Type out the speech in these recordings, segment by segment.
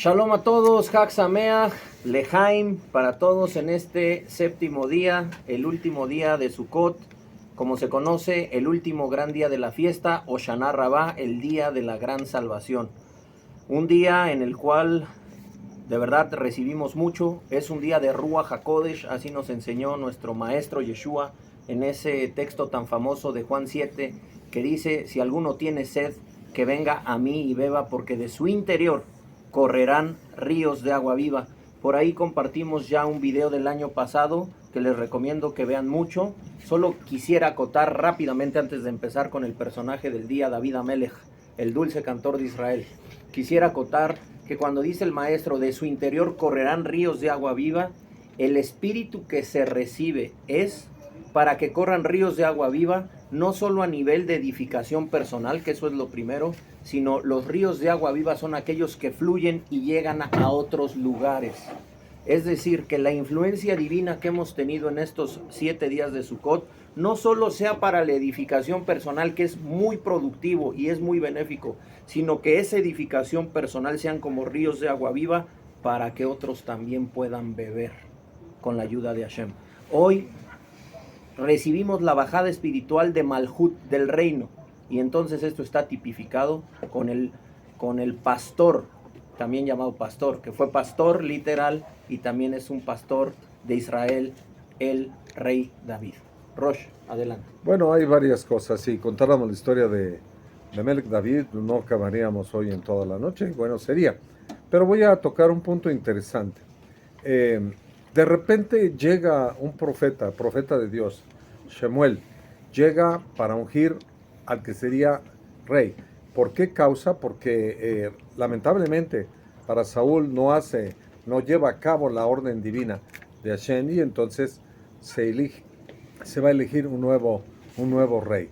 Shalom a todos, Hag Sameach, Lehaim, para todos en este séptimo día, el último día de Sukkot, como se conoce, el último gran día de la fiesta, o Shana Rabbah, el día de la gran salvación. Un día en el cual de verdad recibimos mucho, es un día de Ruach HaKodesh, así nos enseñó nuestro maestro Yeshua en ese texto tan famoso de Juan 7, que dice, si alguno tiene sed, que venga a mí y beba, porque de su interior correrán ríos de agua viva. Por ahí compartimos ya un video del año pasado que les recomiendo que vean mucho. Solo quisiera acotar rápidamente antes de empezar con el personaje del día, David Amelech, el dulce cantor de Israel. Quisiera acotar que cuando dice el maestro, de su interior correrán ríos de agua viva, el espíritu que se recibe es para que corran ríos de agua viva, no solo a nivel de edificación personal, que eso es lo primero, sino los ríos de agua viva son aquellos que fluyen y llegan a otros lugares. Es decir, que la influencia divina que hemos tenido en estos 7 días de Sukkot no solo sea para la edificación personal, que es muy productivo y es muy benéfico, sino que esa edificación personal sean como ríos de agua viva para que otros también puedan beber con la ayuda de Hashem. Hoy recibimos la bajada espiritual de Malhut, del reino, y entonces esto está tipificado con el pastor, también llamado pastor, que fue pastor literal y también es un pastor de Israel, el rey David. Rosh, adelante. Bueno, hay varias cosas. Si contáramos la historia de Melech David, no acabaríamos hoy en toda la noche. Bueno, sería. Pero voy a tocar un punto interesante. De repente llega un profeta de Dios, Shemuel, llega para ungir al que sería rey. ¿Por qué causa? Porque lamentablemente para Saúl no lleva a cabo la orden divina de Hashem y entonces se va a elegir un nuevo rey.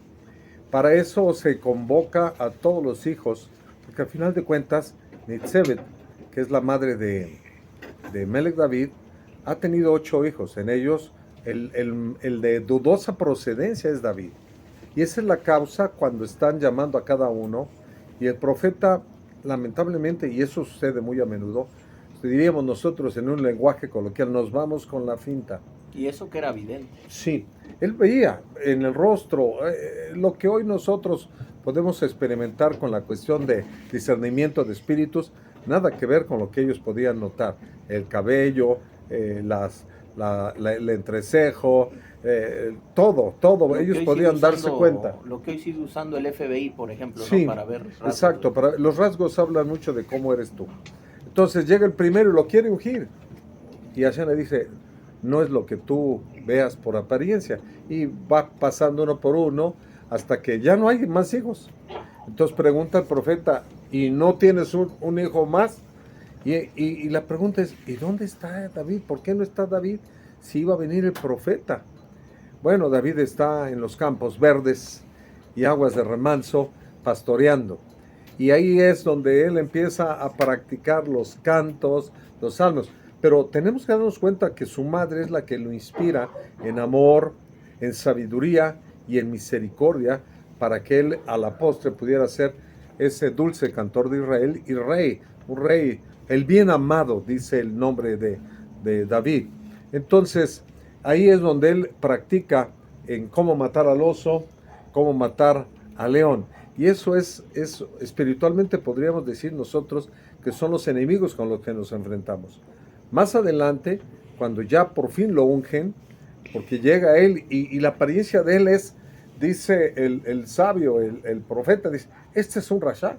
Para eso se convoca a todos los hijos, porque al final de cuentas, Nitzebet, que es la madre de Melech David, ha tenido 8 hijos. En ellos, el de dudosa procedencia es David. Y esa es la causa cuando están llamando a cada uno. Y el profeta, lamentablemente, y eso sucede muy a menudo, diríamos nosotros en un lenguaje coloquial, nos vamos con la finta. Y eso que era evidente. Sí, él veía en el rostro lo que hoy nosotros podemos experimentar con la cuestión de discernimiento de espíritus, nada que ver con lo que ellos podían notar. El cabello, el entrecejo, todo, ellos podían darse cuenta. Lo que hoy sigue usando el FBI, por ejemplo, sí, ¿no? Para ver rasgos. Exacto, los rasgos hablan mucho de cómo eres tú. Entonces llega el primero y lo quiere ungir. Y Hashem le dice, no es lo que tú veas por apariencia. Y va pasando uno por uno hasta que ya no hay más hijos. Entonces pregunta el profeta, ¿y no tienes un hijo más? Y la pregunta es, ¿y dónde está David? ¿Por qué no está David si iba a venir el profeta? Bueno, David está en los campos verdes y aguas de remanso, pastoreando. Y ahí es donde él empieza a practicar los cantos, los salmos. Pero tenemos que darnos cuenta que su madre es la que lo inspira en amor, en sabiduría y en misericordia para que él a la postre pudiera ser ese dulce cantor de Israel y rey, un rey, el bien amado, dice el nombre de David. Entonces, ahí es donde él practica en cómo matar al oso, cómo matar al león. Y eso es espiritualmente podríamos decir nosotros que son los enemigos con los que nos enfrentamos. Más adelante, cuando ya por fin lo ungen, porque llega él y la apariencia de él es, dice el sabio, el profeta, dice, este es un rasha.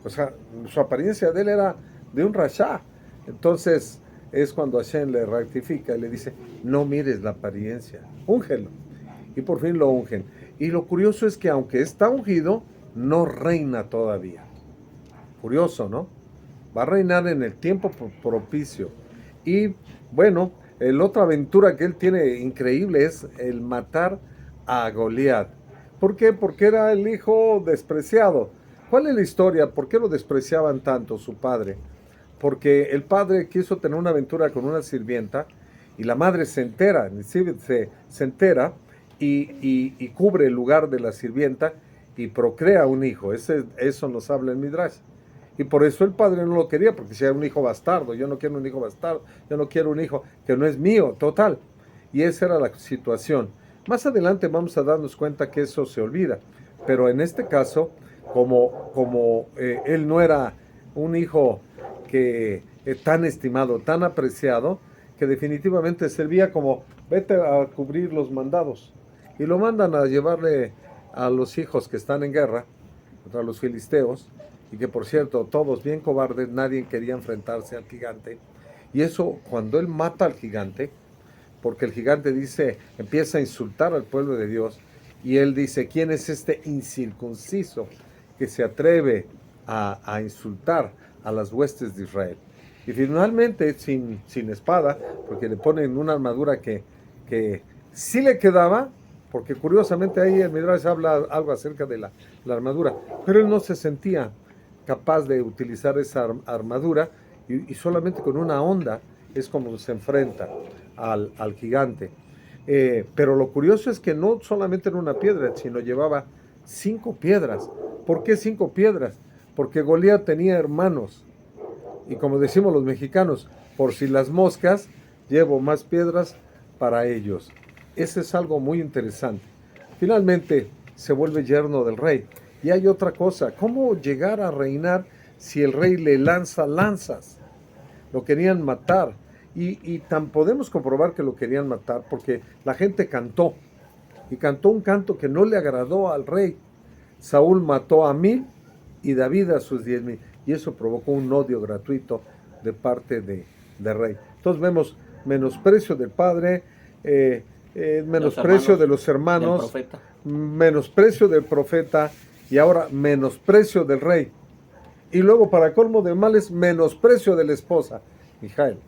O sea, su apariencia de él era de un rasha. Entonces es cuando Hashem le rectifica y le dice, no mires la apariencia, úngelo. Y por fin lo ungen. Y lo curioso es que aunque está ungido, no reina todavía. Curioso, ¿no? Va a reinar en el tiempo propicio. Y bueno, la otra aventura que él tiene increíble es el matar a Goliat. ¿Por qué? Porque era el hijo despreciado. ¿Cuál es la historia? ¿Por qué lo despreciaban tanto su padre? Porque el padre quiso tener una aventura con una sirvienta y la madre se entera, se entera y cubre el lugar de la sirvienta y procrea un hijo. Eso nos habla el Midrash. Y por eso el padre no lo quería, porque decía un hijo bastardo, yo no quiero un hijo bastardo, yo no quiero un hijo que no es mío, total. Y esa era la situación. Más adelante vamos a darnos cuenta que eso se olvida, pero en este caso, como él no era un hijo que tan estimado, tan apreciado, que definitivamente servía como vete a cubrir los mandados. Y lo mandan a llevarle a los hijos que están en guerra contra los filisteos, y que por cierto, todos bien cobardes, nadie quería enfrentarse al gigante. Y eso, cuando él mata al gigante, porque el gigante empieza a insultar al pueblo de Dios, y él dice, ¿quién es este incircunciso que se atreve a insultar a las huestes de Israel? Y finalmente, sin espada, porque le ponen una armadura que sí le quedaba, porque curiosamente ahí el Midrash habla algo acerca de la armadura, pero él no se sentía capaz de utilizar esa armadura, y solamente con una honda es como se enfrenta al gigante. Pero lo curioso es que no solamente era una piedra, sino llevaba 5 piedras. ¿Por qué 5 piedras? Porque Goliat tenía hermanos, y como decimos los mexicanos, por si las moscas, llevo más piedras para ellos. Ese es algo muy interesante. Finalmente se vuelve yerno del rey. Y hay otra cosa, ¿cómo llegar a reinar si el rey le lanza lanzas? Lo querían matar. Y tan podemos comprobar que lo querían matar porque la gente cantó. Y cantó un canto que no le agradó al rey. Saúl mató a 1000 y David a sus 10,000. Y eso provocó un odio gratuito de parte del rey. Entonces vemos menosprecio del padre, menosprecio de los hermanos, menosprecio del profeta, y ahora menosprecio del rey. Y luego, para colmo de males, menosprecio de la esposa, Mijael.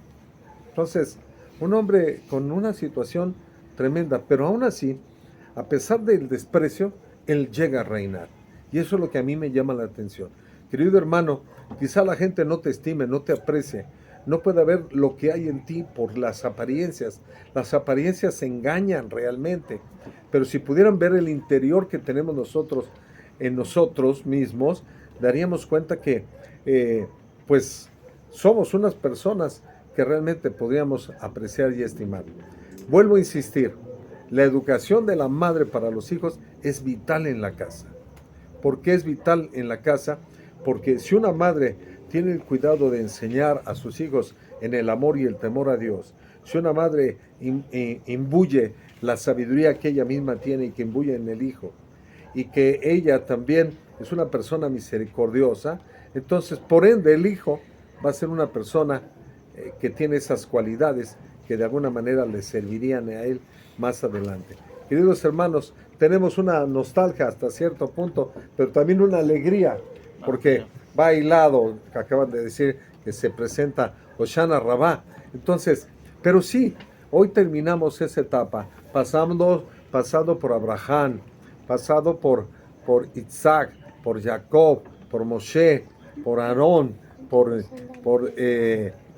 Entonces, un hombre con una situación tremenda, pero aún así, a pesar del desprecio, él llega a reinar. Y eso es lo que a mí me llama la atención. Querido hermano, quizá la gente no te estime, no te aprecie, no puede ver lo que hay en ti por las apariencias. Las apariencias engañan realmente, pero si pudieran ver el interior que tenemos nosotros en nosotros mismos, daríamos cuenta que pues somos unas personas que realmente podríamos apreciar y estimar. Vuelvo a insistir, la educación de la madre para los hijos es vital en la casa. ¿Por qué es vital en la casa? Porque si una madre tiene el cuidado de enseñar a sus hijos en el amor y el temor a Dios, si una madre imbuye la sabiduría que ella misma tiene y que imbuye en el hijo, y que ella también es una persona misericordiosa, entonces por ende el hijo va a ser una persona que tiene esas cualidades que de alguna manera le servirían a él más adelante. Queridos hermanos, tenemos una nostalgia hasta cierto punto, pero también una alegría, porque va hilado, que acaban de decir que se presenta Hoshana Rabbah. Entonces, pero sí, hoy terminamos esa etapa, pasando por Abraham, pasado por Isaac, por Jacob, por Moshe, por Aarón, por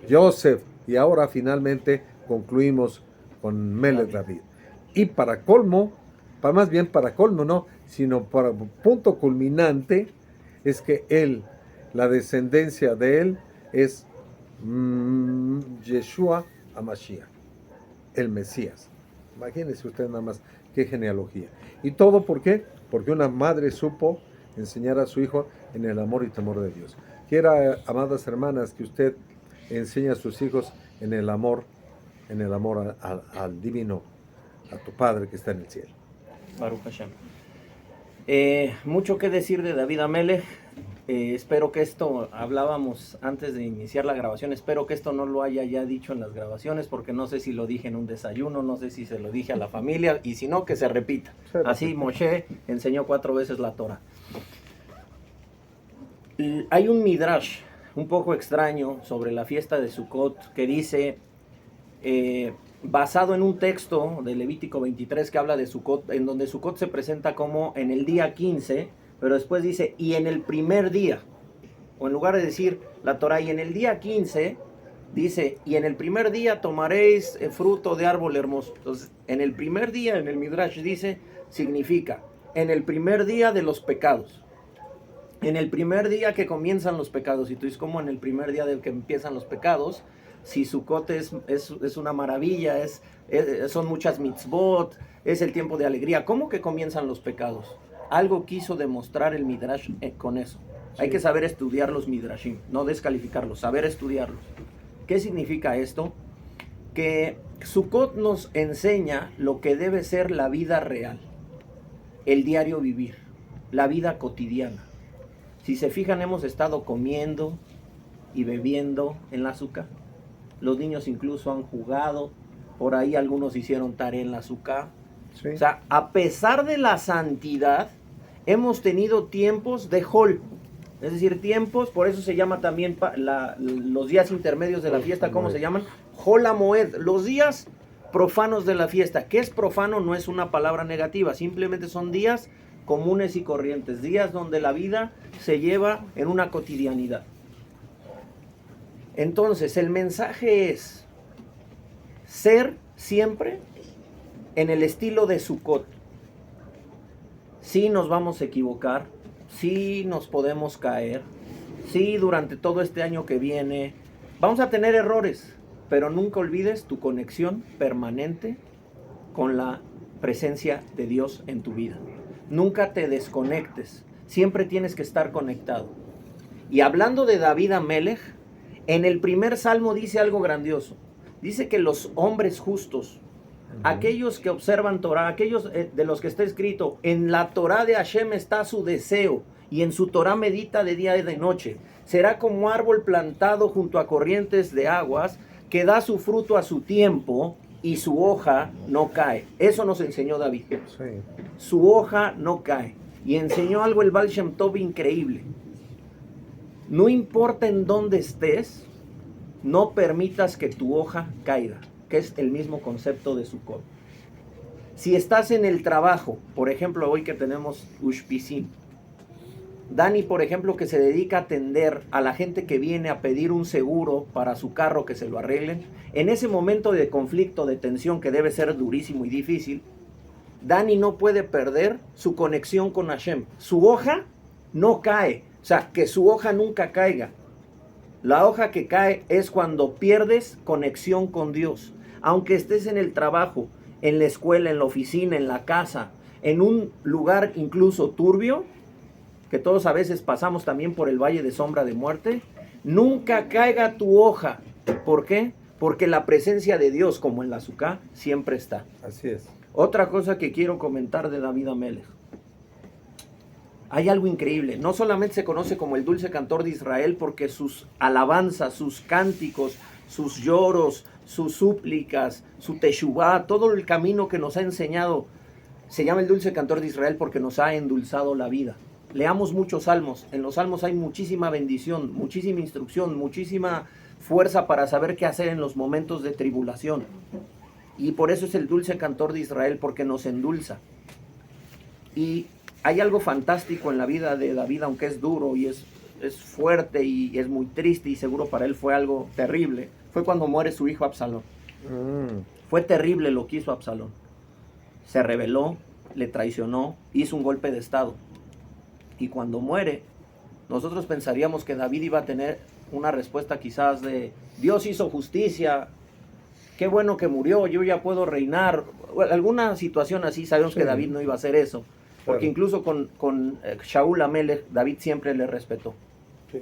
Joseph, y ahora finalmente concluimos con Melech David. Y para colmo, más bien para colmo no, sino para punto culminante, es que él, la descendencia de él es Yeshua HaMashiach, el Mesías. Imagínense ustedes nada más qué genealogía. ¿Y todo por qué? Porque una madre supo enseñar a su hijo en el amor y temor de Dios. Quiera, amadas hermanas, que usted enseñe a sus hijos en el amor al divino, a tu Padre que está en el cielo. Baruch Hashem. Mucho que decir de David Amelech. Espero que esto, hablábamos antes de iniciar la grabación, espero que esto no lo haya ya dicho en las grabaciones, porque no sé si lo dije en un desayuno, no sé si se lo dije a la familia, y si no, que se repita. Así Moshe enseñó 4 veces la Torah. Hay un midrash un poco extraño sobre la fiesta de Sukkot que dice, basado en un texto de Levítico 23 que habla de Sukkot, en donde Sukkot se presenta como en el día 15, pero después dice, y en el primer día, o en lugar de decir la Torah, y en el día 15, dice, y en el primer día tomaréis fruto de árbol hermoso. Entonces, en el primer día, en el Midrash dice, significa, en el primer día de los pecados. En el primer día que comienzan los pecados, y tú dices, ¿cómo en el primer día del que empiezan los pecados? Si Sukkot es una maravilla, son muchas mitzvot, es el tiempo de alegría. ¿Cómo que comienzan los pecados? Algo quiso demostrar el Midrash con eso. Sí. Hay que saber estudiar los Midrashim, no descalificarlos, saber estudiarlos. ¿Qué significa esto? Que Sukkot nos enseña lo que debe ser la vida real, el diario vivir, la vida cotidiana. Si se fijan, hemos estado comiendo y bebiendo en la azúcar. Los niños incluso han jugado. Por ahí algunos hicieron tarea en la azúcar. Sí. O sea, a pesar de la santidad, hemos tenido tiempos de hol. Es decir, tiempos, por eso se llama también los días intermedios de la fiesta, ¿cómo se llaman? Hol HaMoed, los días profanos de la fiesta. ¿Qué es profano? No es una palabra negativa, simplemente son días comunes y corrientes, días donde la vida se lleva en una cotidianidad. Entonces, el mensaje es ser siempre en el estilo de Sukkot. Sí nos vamos a equivocar, sí nos podemos caer, sí durante todo este año que viene vamos a tener errores, pero nunca olvides tu conexión permanente con la presencia de Dios en tu vida. Nunca te desconectes, siempre tienes que estar conectado. Y hablando de David Amelech, en el primer salmo dice algo grandioso. Dice que los hombres justos, aquellos que observan Torah, aquellos de los que está escrito, en la Torah de Hashem está su deseo, y en su Torah medita de día y de noche. Será como árbol plantado junto a corrientes de aguas, que da su fruto a su tiempo, y su hoja no cae. Eso nos enseñó David. Sí. Su hoja no cae. Y enseñó algo el Baal Shem Tov increíble. No importa en dónde estés, no permitas que tu hoja caiga, que es el mismo concepto de Sukkot. Si estás en el trabajo, por ejemplo, hoy que tenemos Ushpisim, Dani, por ejemplo, que se dedica a atender a la gente que viene a pedir un seguro para su carro, que se lo arreglen, en ese momento de conflicto, de tensión, que debe ser durísimo y difícil, Dani no puede perder su conexión con Hashem. Su hoja no cae, o sea, que su hoja nunca caiga. La hoja que cae es cuando pierdes conexión con Dios. Aunque estés en el trabajo, en la escuela, en la oficina, en la casa, en un lugar incluso turbio, que todos a veces pasamos también por el valle de sombra de muerte, nunca caiga tu hoja. ¿Por qué? Porque la presencia de Dios, como en la Sukkah, siempre está. Así es. Otra cosa que quiero comentar de David Amelech. Hay algo increíble. No solamente se conoce como el dulce cantor de Israel porque sus alabanzas, sus cánticos, sus lloros, sus súplicas, su teshuvá, todo el camino que nos ha enseñado, se llama el dulce cantor de Israel porque nos ha endulzado la vida. Leamos muchos salmos. En los salmos hay muchísima bendición, muchísima instrucción, muchísima fuerza para saber qué hacer en los momentos de tribulación. Y por eso es el dulce cantor de Israel, porque nos endulza. Y hay algo fantástico en la vida de David, aunque es duro y es fuerte y es muy triste, y seguro para él fue algo terrible. Fue cuando muere su hijo Absalón. Fue terrible lo que hizo Absalón. Se rebeló, le traicionó, hizo un golpe de estado. Y cuando muere, nosotros pensaríamos que David iba a tener una respuesta quizás de Dios hizo justicia, qué bueno que murió, yo ya puedo reinar. Alguna situación así, sabemos que David no iba a hacer eso. Porque incluso con Shaul Amelech, David siempre le respetó. Sí.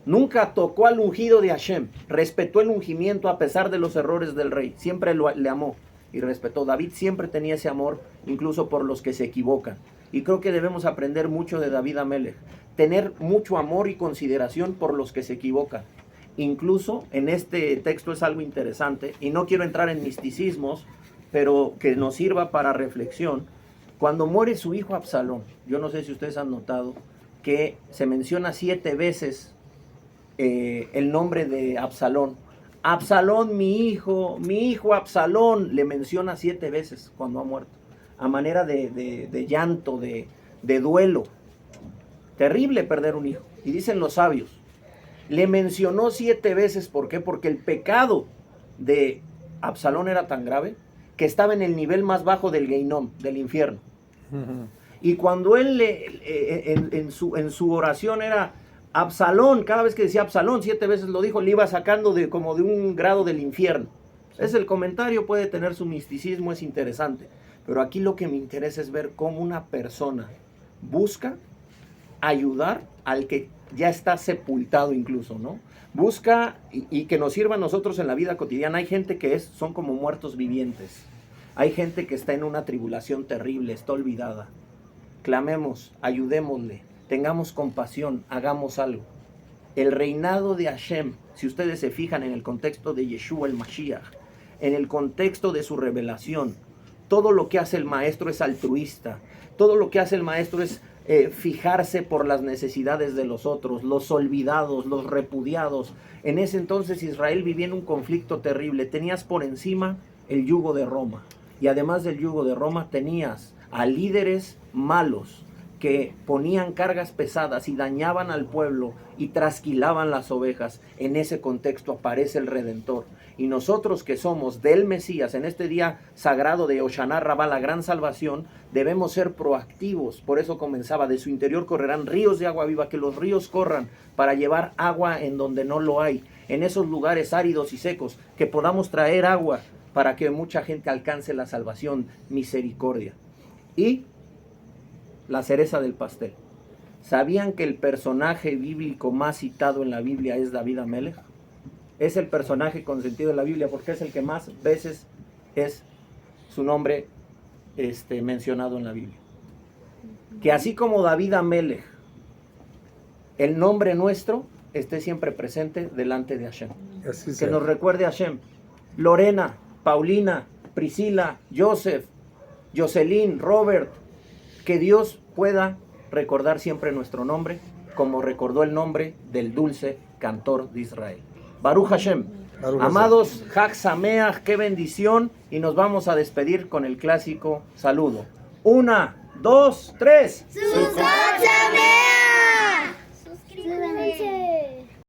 Nunca tocó al ungido de Hashem, respetó el ungimiento a pesar de los errores del rey, siempre le amó y respetó. David siempre tenía ese amor, incluso por los que se equivocan. Y creo que debemos aprender mucho de David Amelech, tener mucho amor y consideración por los que se equivocan. Incluso en este texto es algo interesante, y no quiero entrar en misticismos, pero que nos sirva para reflexión. Cuando muere su hijo Absalón, yo no sé si ustedes han notado que se menciona 7 veces el nombre de Absalón. Absalón, mi hijo Absalón, le menciona 7 veces cuando ha muerto, a manera de llanto, de duelo. Terrible perder un hijo. Y dicen los sabios, le mencionó 7 veces, ¿por qué? Porque el pecado de Absalón era tan grave que estaba en el nivel más bajo del Geinom, del infierno. Y cuando él en su oración era Absalón, cada vez que decía Absalón, 7 veces lo dijo, le iba sacando como de un grado del infierno. Es el comentario, puede tener su misticismo, es interesante. Pero aquí lo que me interesa es ver cómo una persona busca ayudar al que ya está sepultado incluso, ¿no? Busca y que nos sirva a nosotros en la vida cotidiana. Hay gente que son como muertos vivientes. Hay gente que está en una tribulación terrible, está olvidada. Clamemos, ayudémosle, tengamos compasión, hagamos algo. El reinado de Hashem, si ustedes se fijan en el contexto de Yeshua el Mashiach, en el contexto de su revelación, todo lo que hace el maestro es altruista, todo lo que hace el maestro es fijarse por las necesidades de los otros, los olvidados, los repudiados. En ese entonces Israel vivía en un conflicto terrible. Tenías por encima el yugo de Roma, y además del yugo de Roma tenías a líderes malos que ponían cargas pesadas y dañaban al pueblo y trasquilaban las ovejas. En ese contexto aparece el Redentor. Y nosotros que somos del Mesías, en este día sagrado de Hoshana Rabbah, la gran salvación, debemos ser proactivos. Por eso comenzaba, de su interior correrán ríos de agua viva, que los ríos corran para llevar agua en donde no lo hay, en esos lugares áridos y secos, que podamos traer agua para que mucha gente alcance la salvación, misericordia. Y la cereza del pastel. ¿Sabían que el personaje bíblico más citado en la Biblia es David Amelech? Es el personaje consentido de la Biblia porque es el que más veces es su nombre mencionado en la Biblia. Que así como David Amelech, el nombre nuestro esté siempre presente delante de Hashem. Que nos recuerde a Hashem. Lorena, Paulina, Priscila, Joseph, Jocelyn, Robert, que Dios pueda recordar siempre nuestro nombre, como recordó el nombre del dulce cantor de Israel. Baruch Hashem. Baruch Amados, Chag Sameach, qué bendición, y nos vamos a despedir con el clásico saludo. 1, 2, 3. ¡Sukkot